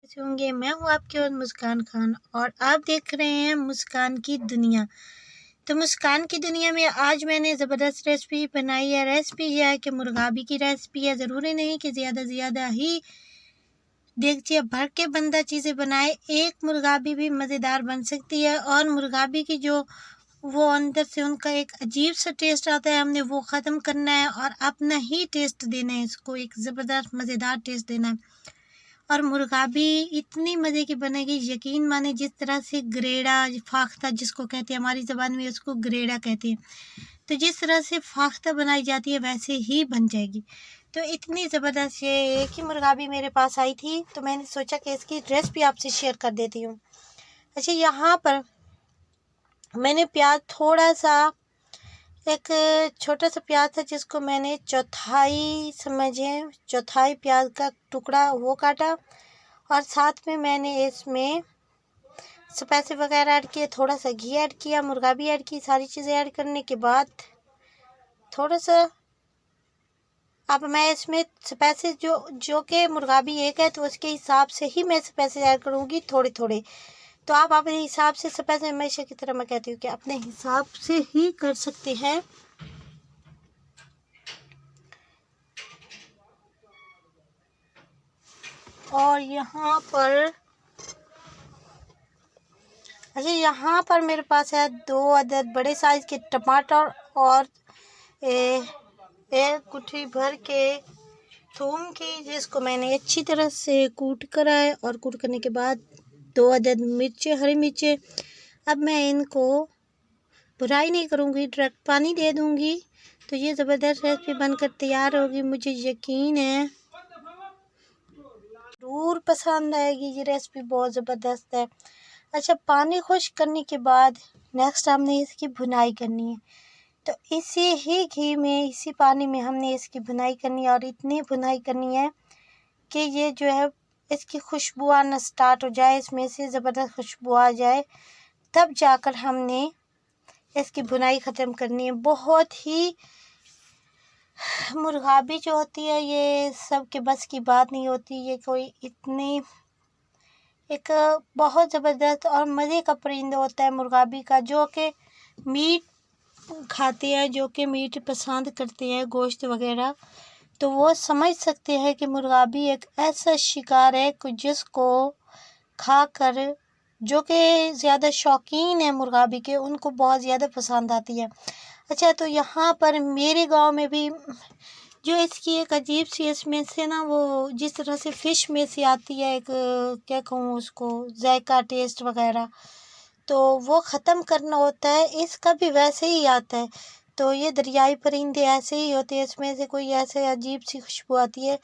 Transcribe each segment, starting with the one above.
कैसे होंगे। मैं हूँ आपकी और मुस्कान खान और आप देख रहे हैं मुस्कान की दुनिया। तो मुस्कान की दुनिया में आज मैंने ज़बरदस्त रेसिपी बनाई है। रेसिपी यह है कि मुर्गाबी की रेसिपी है। ज़रूरी नहीं कि ज़्यादा से ज़्यादा ही देगचिया भर के बंदा चीज़ें बनाए। एक मुर्गाबी भी मज़ेदार बन सकती है और मुर्गाबी की जो वो अंदर से उनका एक अजीब सा टेस्ट आता है, हमने वो ख़त्म करना है और अपना ही टेस्ट देना है। इसको एक ज़बरदस्त मज़ेदार टेस्ट देना है और मुर्गाबी इतनी मज़े की बनेगी, यकीन माने। जिस तरह से ग्रेड़ा फाख्ता जिसको कहते हैं, हमारी ज़बान में उसको ग्रेड़ा कहते हैं, तो जिस तरह से फाख्ता बनाई जाती है वैसे ही बन जाएगी। तो इतनी ज़बरदस्त ये एक ही मुर्गाबी मेरे पास आई थी, तो मैंने सोचा कि इसकी रेसिपी आपसे शेयर कर देती हूँ। अच्छा, यहाँ पर मैंने प्याज थोड़ा सा, एक छोटा सा प्याज था जिसको मैंने चौथाई समझें, चौथाई प्याज का टुकड़ा वो काटा और साथ में मैंने इसमें स्पाइसी वगैरह ऐड किए, थोड़ा सा घी ऐड किया, मुर्गाबी ऐड की। सारी चीज़ें ऐड करने के बाद थोड़ा सा अब मैं इसमें स्पाइसी जो कि मुर्गाबी एक है तो उसके हिसाब से ही मैं स्पाइसी ऐड करूँगी, थोड़े थोड़े। तो आप अपने हिसाब से स्पाइसी, हमेशा की तरह मैं कहती हूँ कि अपने हिसाब से ही कर सकते हैं। और यहाँ पर यहाँ पर मेरे पास है 2 अदद बड़े साइज़ के टमाटर और एक गुठी भर के थूम की, जिसको मैंने अच्छी तरह से कूट करा है। और कूट करने के बाद 2 अदद मिर्चें, हरी मिर्चें। अब मैं इनको बुराई नहीं करूँगी, डायरेक्ट पानी दे दूँगी तो ये ज़बरदस्त रेसिपी बनकर तैयार होगी। मुझे यकीन है ज़रूर पसंद आएगी, ये रेसिपी बहुत ज़बरदस्त है। अच्छा, पानी खुश्क करने के बाद नेक्स्ट हमने इसकी भुनाई करनी है। तो इसी ही घी में, इसी पानी में हमने इसकी भुनाई करनी है और इतनी भुनाई करनी है कि ये जो है इसकी खुशबू आना स्टार्ट हो जाए, इसमें से ज़बरदस्त खुशबू आ जाए, तब जाकर हमने इसकी भुनाई ख़त्म करनी है। बहुत ही मुर्गाबी जो होती है ये सब के बस की बात नहीं होती। ये कोई इतनी एक बहुत ज़बरदस्त और मज़े का परिंदा होता है मुर्गाबी का, जो कि मीट खाते हैं, जो कि मीट पसंद करते हैं, गोश्त वगैरह। तो वो समझ सकते हैं कि मुर्गाबी एक ऐसा शिकार है जिसको खाकर जो कि ज़्यादा शौकीन है मुर्गाबी के, उनको बहुत ज़्यादा पसंद आती है। अच्छा, तो यहाँ पर मेरे गांव में भी जो इसकी एक अजीब सी, इसमें से ना वो जिस तरह से फ़िश में से आती है एक, क्या कहूँ उसको, जायका टेस्ट वगैरह, तो वो ख़त्म करना होता है। इसका भी वैसे ही आता है। तो ये दरियाई परिंदे ऐसे ही होते हैं, इसमें से कोई ऐसे अजीब सी खुशबू आती है।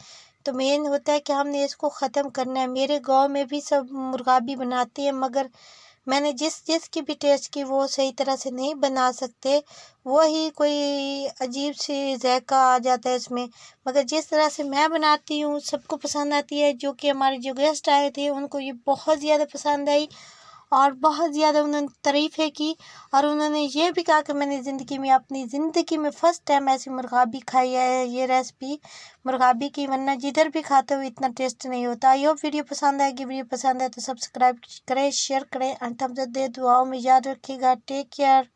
तो मेन होता है कि हमने इसको ख़त्म करना है। मेरे गांव में भी सब मुर्गाबी बनाते हैं, मगर मैंने जिस की भी टेस्ट की वो सही तरह से नहीं बना सकते। वही कोई अजीब सी जायका आ जाता है इसमें। मगर जिस तरह से मैं बनाती हूँ सबको पसंद आती है। जो कि हमारे जो गेस्ट आए थे उनको ये बहुत ज़्यादा पसंद आई और बहुत ज़्यादा उन्होंने तारीफ़ें की। और उन्होंने ये भी कहा कि मैंने अपनी ज़िंदगी में फ़र्स्ट टाइम ऐसी मुर्गाबी खाई है, ये रेसिपी मुर्गाबी की, वरना जिधर भी खाते हो इतना टेस्ट नहीं होता। आई होप वीडियो पसंद आएगी। वीडियो पसंद आए तो सब्सक्राइब करें, शेयर करें और थम्स अप दे। दुआओं में याद रखिएगा। Take care.